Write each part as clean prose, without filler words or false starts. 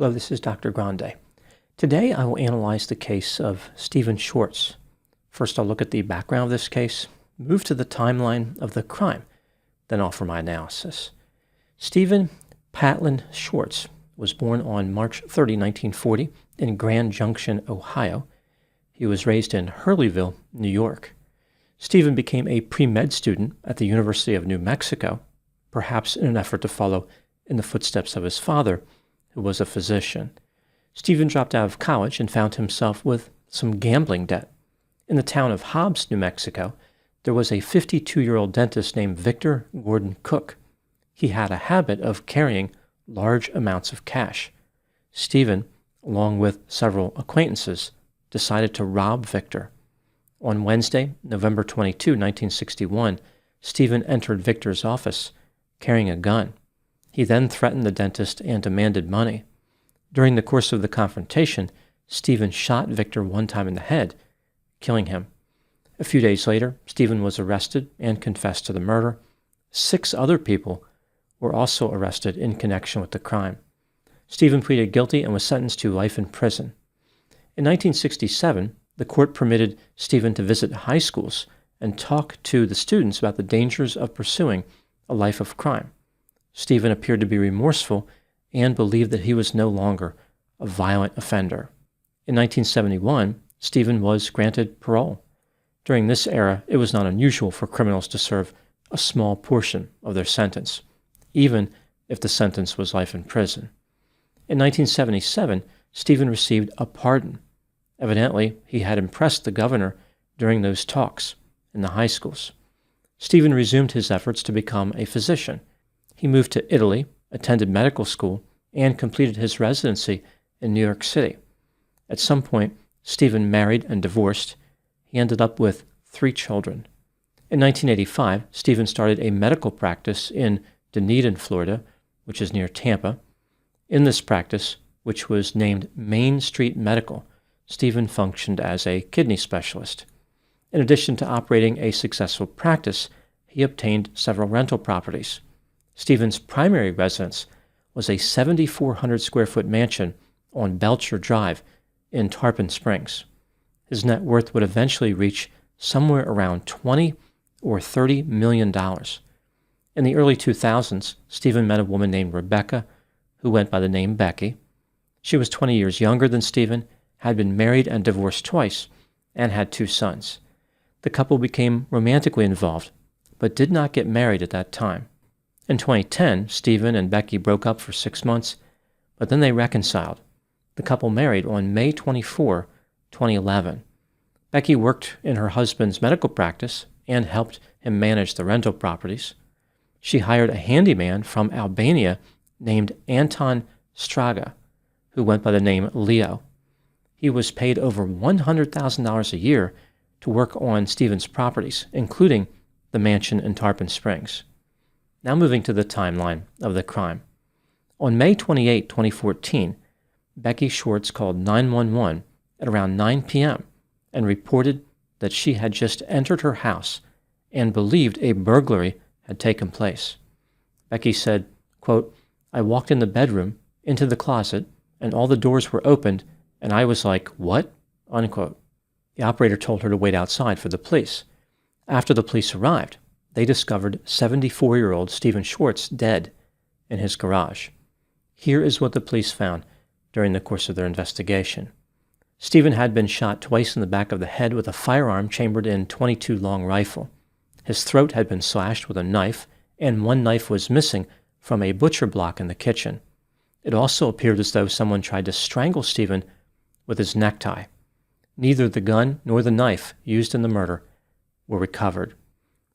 Hello, this is Dr. Grande. Today I will analyze the case of Steven Schwartz. First I'll look at the background of this case, move to the timeline of the crime, then offer my analysis. Steven Patlin Schwartz was born on March 30, 1940 in Grand Junction, Ohio. He was raised in Hurleyville, New York. Steven became a pre-med student at the University of New Mexico, perhaps in an effort to follow in the footsteps of his father, who was a physician. Steven dropped out of college and found himself with some gambling debt. In the town of Hobbs, New Mexico, there was a 52-year-old dentist named Victor Gordon Cook. He had a habit of carrying large amounts of cash. Steven, along with several acquaintances, decided to rob Victor. On Wednesday, November 22, 1961, Steven entered Victor's office carrying a gun. He then threatened the dentist and demanded money. During the course of the confrontation, Steven shot Victor one time in the head, killing him. A few days later, Steven was arrested and confessed to the murder. 6 other people were also arrested in connection with the crime. Steven pleaded guilty and was sentenced to life in prison. In 1967, the court permitted Steven to visit high schools and talk to the students about the dangers of pursuing a life of crime. Steven appeared to be remorseful and believed that he was no longer a violent offender. In 1971, Steven was granted parole. During this era, it was not unusual for criminals to serve a small portion of their sentence, even if the sentence was life in prison. In 1977, Steven received a pardon. Evidently, he had impressed the governor during those talks in the high schools. Steven resumed his efforts to become a physician. He moved to Italy, attended medical school, and completed his residency in New York City. At some point, Steven married and divorced. He ended up with 3 children. In 1985, Steven started a medical practice in Dunedin, Florida, which is near Tampa. In this practice, which was named Main Street Medical, Steven functioned as a kidney specialist. In addition to operating a successful practice, he obtained several rental properties. Steven's primary residence was a 7,400 square foot mansion on Belcher Drive in Tarpon Springs. His net worth would eventually reach somewhere around $20 or $30 million. In the early 2000s, Steven met a woman named Rebecca, who went by the name Becky. She was 20 years younger than Steven, had been married and divorced twice, and had 2 sons. The couple became romantically involved, but did not get married at that time. In 2010, Steven and Becky broke up for 6 months, but then they reconciled. The couple married on May 24, 2011. Becky worked in her husband's medical practice and helped him manage the rental properties. She hired a handyman from Albania named Anton Straga, who went by the name Leo. He was paid over $100,000 a year to work on Steven's properties, including the mansion in Tarpon Springs. Now moving to the timeline of the crime. On May 28, 2014, Becky Schwartz called 911 at around 9 p.m. and reported that she had just entered her house and believed a burglary had taken place. Becky said, quote, "I walked in the bedroom, into the closet, and all the doors were opened, and I was like, what?" Unquote. The operator told her to wait outside for the police. After the police arrived, they discovered 74-year-old Steven Schwartz dead in his garage. Here is what the police found during the course of their investigation. Steven had been shot twice in the back of the head with a firearm chambered in .22 long rifle. His throat had been slashed with a knife, and one knife was missing from a butcher block in the kitchen. It also appeared as though someone tried to strangle Steven with his necktie. Neither the gun nor the knife used in the murder were recovered.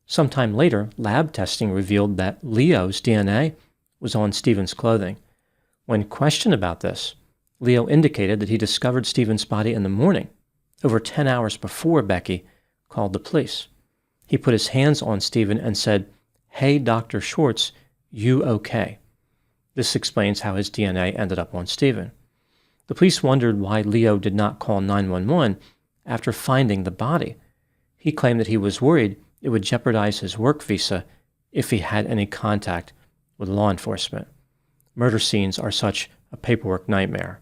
Sometime later, lab testing revealed that Leo's DNA was on Steven's clothing. When questioned about this, Leo indicated that he discovered Steven's body in the morning, over 10 hours before Becky called the police. He put his hands on Steven and said, "Hey, Dr. Schwartz, you okay?" This explains how his DNA ended up on Steven. The police wondered why Leo did not call 911 after finding the body. He claimed that he was worried it would jeopardize his work visa if he had any contact with law enforcement. Murder scenes are such a a paperwork nightmare.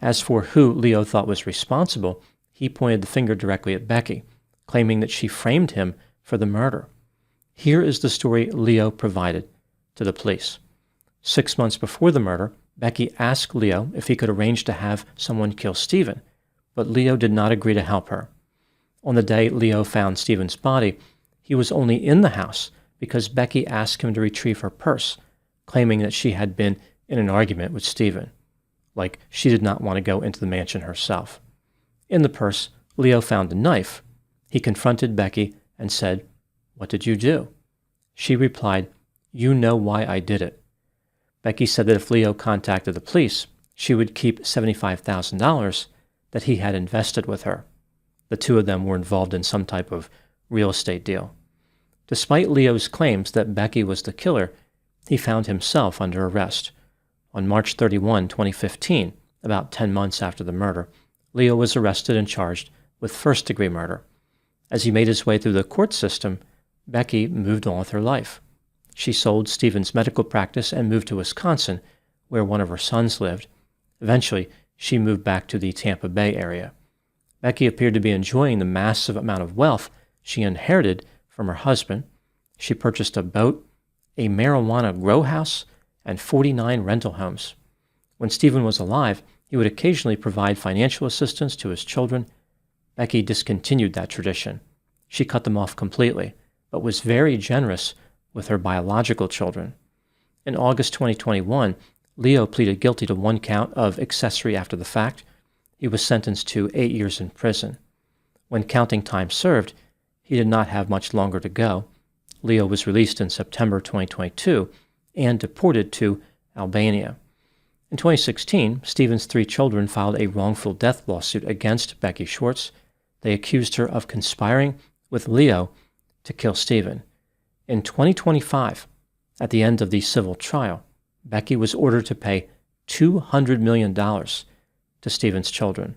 As for who Leo thought was responsible, he pointed the finger directly at Becky, claiming that she framed him for the murder. Here is the story Leo provided to the police. 6 months before the murder, Becky asked Leo if he could arrange to have someone kill Steven, but Leo did not agree to help her. On the day Leo found Steven's body, he was only in the house because Becky asked him to retrieve her purse, claiming that she had been in an argument with Steven, like she did not want to go into the mansion herself. In the purse, Leo found a knife. He confronted Becky and said, "What did you do?" She replied, "You know why I did it." Becky said that if Leo contacted the police, she would keep $75,000 that he had invested with her. The two of them were involved in some type of real estate deal. Despite Leo's claims that Becky was the killer, he found himself under arrest. On March 31, 2015, about 10 months after the murder, Leo was arrested and charged with first-degree murder. As he made his way through the court system, Becky moved on with her life. She sold Steven's medical practice and moved to Wisconsin, where one of her sons lived. Eventually, she moved back to the Tampa Bay area. Becky appeared to be enjoying the massive amount of wealth she inherited from her husband. She purchased a boat, a marijuana grow house, and 49 rental homes. When Steven was alive, he would occasionally provide financial assistance to his children. Becky discontinued that tradition. She cut them off completely, but was very generous with her biological children. In August 2021, Leo pleaded guilty to one count of accessory after the fact. He was sentenced to 8 years in prison. When counting time served, he did not have much longer to go. Leo was released in September 2022 and deported to Albania. In 2016, Steven's 3 children filed a wrongful death lawsuit against Becky Schwartz. They accused her of conspiring with Leo to kill Steven. In 2025, at the end of the civil trial, Becky was ordered to pay $200 million to Steven's children.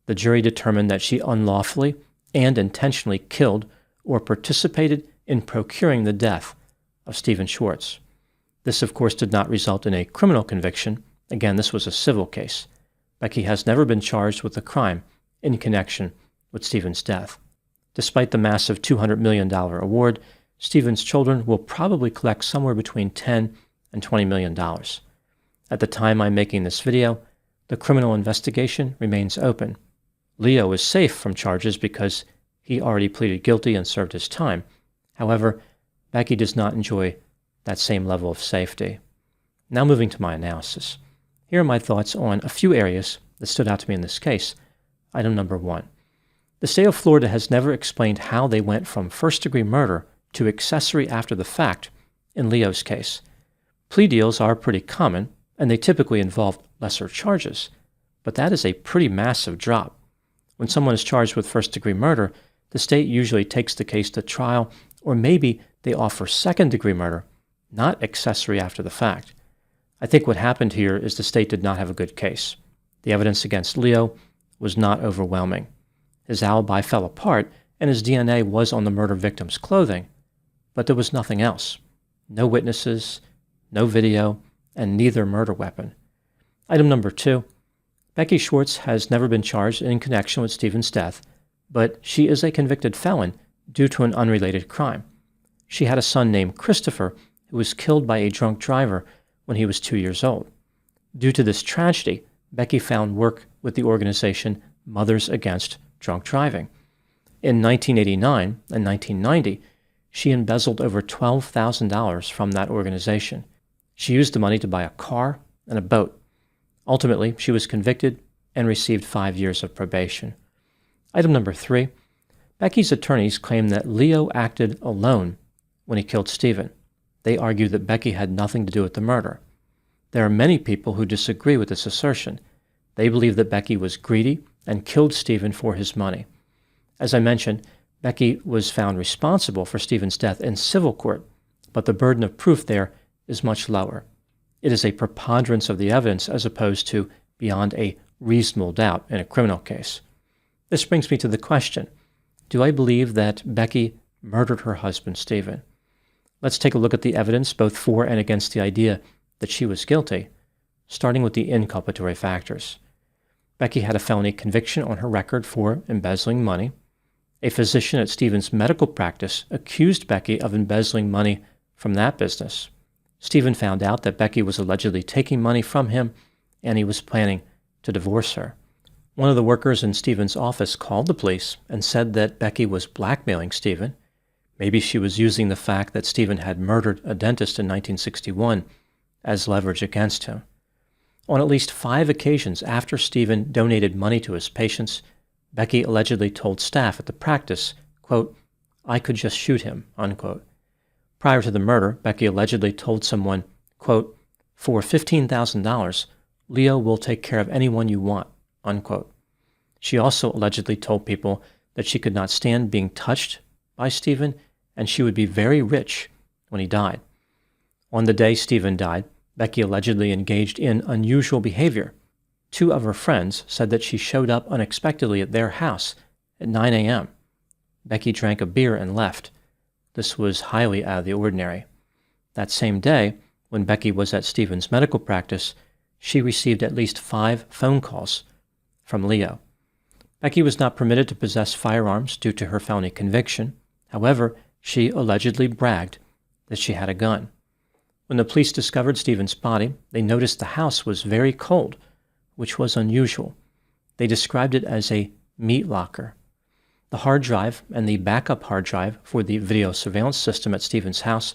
The jury determined that she unlawfully and intentionally killed or participated in procuring the death of Steven Schwartz. This, of course, did not result in a criminal conviction. Again, this was a civil case. Becky has never been charged with a crime in connection with Steven's death. Despite the massive $200 million award, Steven's children will probably collect somewhere between $10 and $20 million. At the time I'm making this video, the criminal investigation remains open. Leo is safe from charges because he already pleaded guilty and served his time. However, Becky does not enjoy that same level of safety. Now moving to my analysis. Here are my thoughts on a few areas that stood out to me in this case. Item number 1. The state of Florida has never explained how they went from first-degree murder to accessory after the fact in Leo's case. Plea deals are pretty common, and they typically involve lesser charges, but that is a pretty massive drop. When someone is charged with first-degree murder, the state usually takes the case to trial, or maybe they offer second-degree murder, not accessory after the fact. I think what happened here is the state did not have a good case. The evidence against Leo was not overwhelming. His alibi fell apart, and his DNA was on the murder victim's clothing, but there was nothing else. No witnesses, no video, and neither murder weapon. Item number 2. Becky Schwartz has never been charged in connection with Steven's death, but she is a convicted felon due to an unrelated crime. She had a son named Christopher who was killed by a drunk driver when he was 2 years old. Due to this tragedy, Becky found work with the organization Mothers Against Drunk Driving. In 1989 and 1990, she embezzled over $12,000 from that organization. She used the money to buy a car and a boat. Ultimately, she was convicted and received 5 years of probation. Item number 3. Becky's attorneys claim that Leo acted alone when he killed Steven. They argue that Becky had nothing to do with the murder. There are many people who disagree with this assertion. They believe that Becky was greedy and killed Steven for his money. As I mentioned, Becky was found responsible for Steven's death in civil court, but the burden of proof there is much lower. It is a preponderance of the evidence as opposed to beyond a reasonable doubt in a criminal case. This brings me to the question, do I believe that Becky murdered her husband, Steven? Let's take a look at the evidence both for and against the idea that she was guilty. starting with the inculpatory factors. Becky had a felony conviction on her record for embezzling money. A physician at Steven's medical practice accused Becky of embezzling money from that business. Steven found out that Becky was allegedly taking money from him, and he was planning to divorce her. One of the workers in Steven's office called the police and said that Becky was blackmailing Steven. Maybe she was using the fact that Steven had murdered a dentist in 1961 as leverage against him. On at least 5 occasions after Steven donated money to his patients, Becky allegedly told staff at the practice, quote, "I could just shoot him," unquote. Prior to the murder, Becky allegedly told someone, quote, "For $15,000, Leo will take care of anyone you want," unquote. She also allegedly told people that she could not stand being touched by Steven, and she would be very rich when he died. On the day Steven died, Becky allegedly engaged in unusual behavior. 2 of her friends said that she showed up unexpectedly at their house at 9 a.m. Becky drank a beer and left. This was highly out of the ordinary. That same day, when Becky was at Steven's medical practice, she received at least 5 phone calls from Leo. Becky was not permitted to possess firearms due to her felony conviction. However, she allegedly bragged that she had a gun. When the police discovered Steven's body, they noticed the house was very cold, which was unusual. They described it as a meat locker. The hard drive and the backup hard drive for the video surveillance system at Steven's house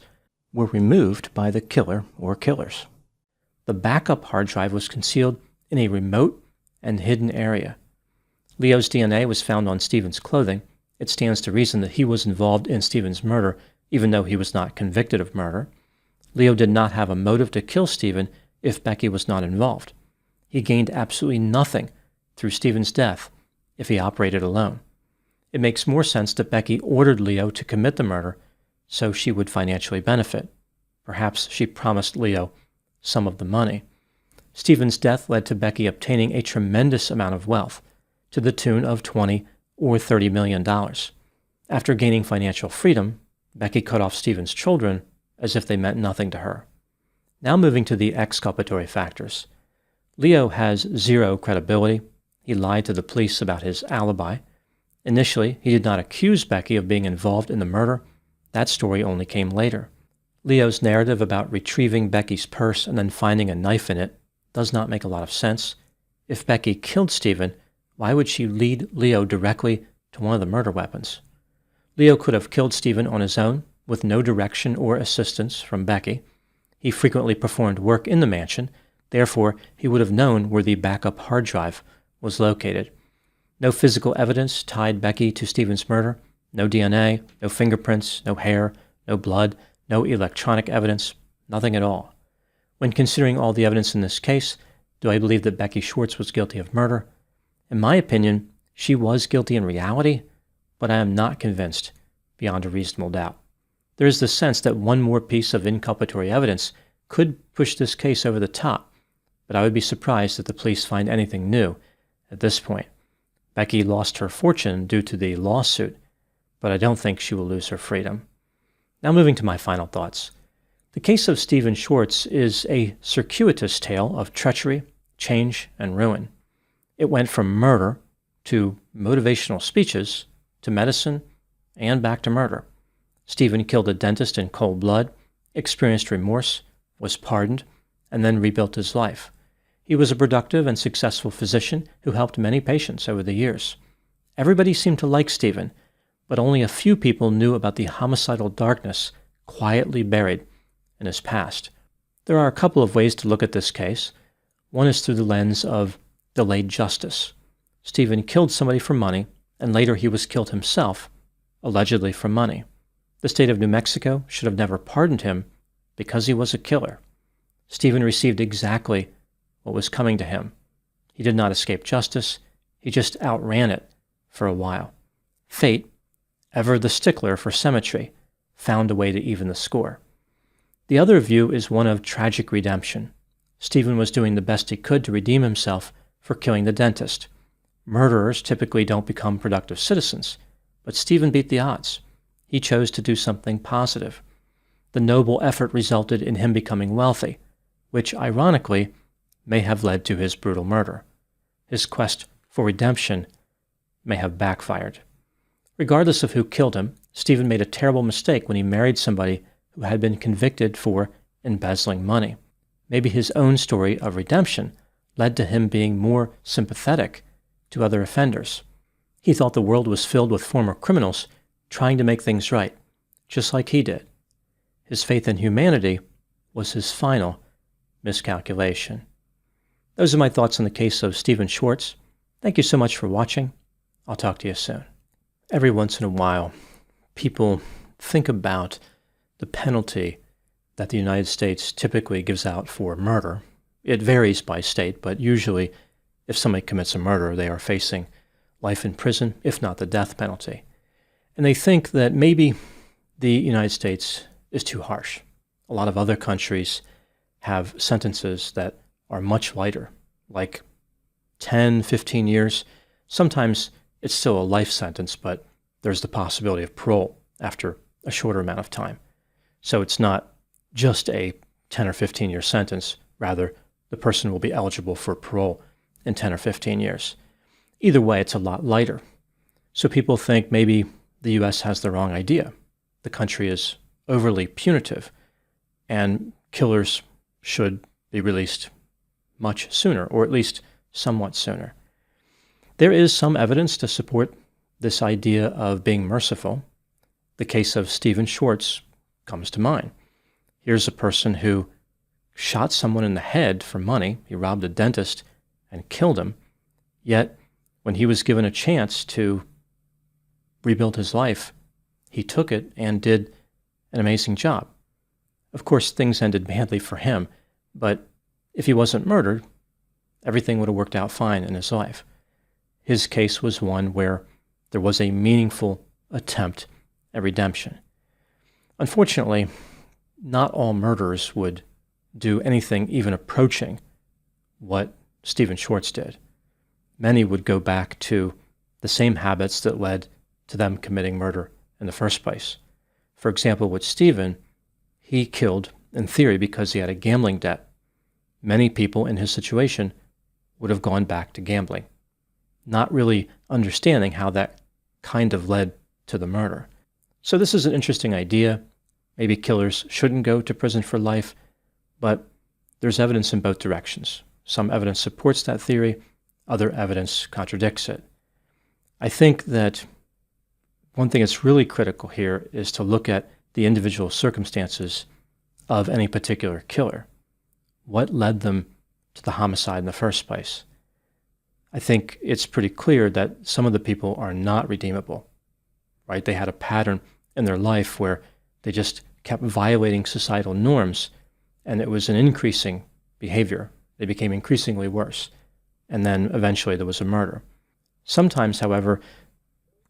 were removed by the killer or killers. The backup hard drive was concealed in a remote and hidden area. Leo's DNA was found on Steven's clothing. It stands to reason that he was involved in Steven's murder, even though he was not convicted of murder. Leo did not have a motive to kill Steven if Becky was not involved. He gained absolutely nothing through Steven's death if he operated alone. It makes more sense that Becky ordered Leo to commit the murder so she would financially benefit. Perhaps she promised Leo some of the money. Steven's death led to Becky obtaining a tremendous amount of wealth, to the tune of $20 or $30 million. After gaining financial freedom, Becky cut off Steven's children as if they meant nothing to her. Now moving to the exculpatory factors. Leo has 0 credibility. He lied to the police about his alibi. Initially, he did not accuse Becky of being involved in the murder. That story only came later. Leo's narrative about retrieving Becky's purse and then finding a knife in it does not make a lot of sense. If Becky killed Steven, why would she lead Leo directly to one of the murder weapons? Leo could have killed Steven on his own, with no direction or assistance from Becky. He frequently performed work in the mansion, therefore he would have known where the backup hard drive was located. No physical evidence tied Becky to Steven's murder, no DNA, no fingerprints, no hair, no blood, no electronic evidence, nothing at all. When considering all the evidence in this case, do I believe that Becky Schwartz was guilty of murder? In my opinion, she was guilty in reality, but I am not convinced beyond a reasonable doubt. There is the sense that one more piece of inculpatory evidence could push this case over the top, but I would be surprised if the police find anything new at this point. Becky lost her fortune due to the lawsuit, but I don't think she will lose her freedom. Now moving to my final thoughts. The case of Steven Schwartz is a circuitous tale of treachery, change, and ruin. It went from murder to motivational speeches to medicine and back to murder. Steven killed a dentist in cold blood, experienced remorse, was pardoned, and then rebuilt his life. He was a productive and successful physician who helped many patients over the years. Everybody seemed to like Steven, but only a few people knew about the homicidal darkness quietly buried in his past. There are a couple of ways to look at this case. One is through the lens of delayed justice. Steven killed somebody for money, and later he was killed himself, allegedly for money. The state of New Mexico should have never pardoned him because he was a killer. Steven received exactly what was coming to him. He did not escape justice. He just outran it for a while. Fate, ever the stickler for symmetry, found a way to even the score. The other view is one of tragic redemption. Steven was doing the best he could to redeem himself for killing the dentist. Murderers typically don't become productive citizens, but Steven beat the odds. He chose to do something positive. The noble effort resulted in him becoming wealthy, which, ironically, may have led to his brutal murder. His quest for redemption may have backfired. Regardless of who killed him, Steven made a terrible mistake when he married somebody who had been convicted for embezzling money. Maybe his own story of redemption led to him being more sympathetic to other offenders. He thought the world was filled with former criminals trying to make things right, just like he did. His faith in humanity was his final miscalculation. Those are my thoughts on the case of Steven Schwartz. Thank you so much for watching. I'll talk to you soon. Every once in a while, people think about the penalty that the United States typically gives out for murder. It varies by state, but usually if somebody commits a murder, they are facing life in prison, if not the death penalty. And they think that maybe the United States is too harsh. A lot of other countries have sentences that are much lighter, like 10, 15 years. Sometimes it's still a life sentence, but there's the possibility of parole after a shorter amount of time. So it's not just a 10 or 15-year sentence. Rather, the person will be eligible for parole in 10 or 15 years. Either way, it's a lot lighter. So people think maybe the U.S. has the wrong idea. The country is overly punitive, and killers should be released much sooner, or at least somewhat sooner. There is some evidence to support this idea of being merciful. The case of Steven Schwartz comes to mind. Here's a person who shot someone in the head for money. He robbed a dentist and killed him. Yet, when he was given a chance to rebuild his life, he took it and did an amazing job. Of course, things ended badly for him, but if he wasn't murdered, everything would have worked out fine in his life. His case was one where there was a meaningful attempt at redemption. Unfortunately, not all murderers would do anything even approaching what Steven Schwartz did. Many would go back to the same habits that led to them committing murder in the first place. For example, with Steven, he killed, in theory, because he had a gambling debt. Many people in his situation would have gone back to gambling, not really understanding how that kind of led to the murder. So this is an interesting idea. Maybe killers shouldn't go to prison for life, but there's evidence in both directions. Some evidence supports that theory, other evidence contradicts it. I think that one thing that's really critical here is to look at the individual circumstances of any particular killer. What led them to the homicide in the first place? I think it's pretty clear that some of the people are not redeemable, right? They had a pattern in their life where they just kept violating societal norms, and it was an increasing behavior. They became increasingly worse, and then eventually there was a murder. Sometimes, however,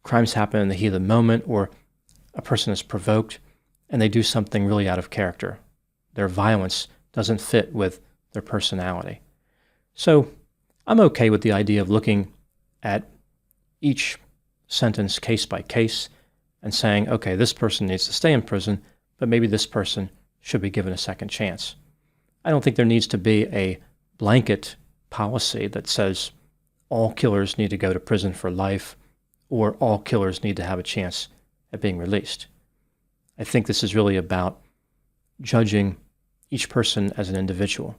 crimes happen in the heat of the moment, or a person is provoked, and they do something really out of character. Their violence doesn't fit with their personality. So I'm okay with the idea of looking at each sentence case by case and saying, okay, this person needs to stay in prison, but maybe this person should be given a second chance. I don't think there needs to be a blanket policy that says all killers need to go to prison for life or all killers need to have a chance at being released. I think this is really about judging each person as an individual.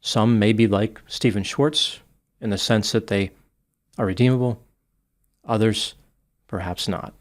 Some may be like Steven Schwartz in the sense that they are redeemable. Others, perhaps not.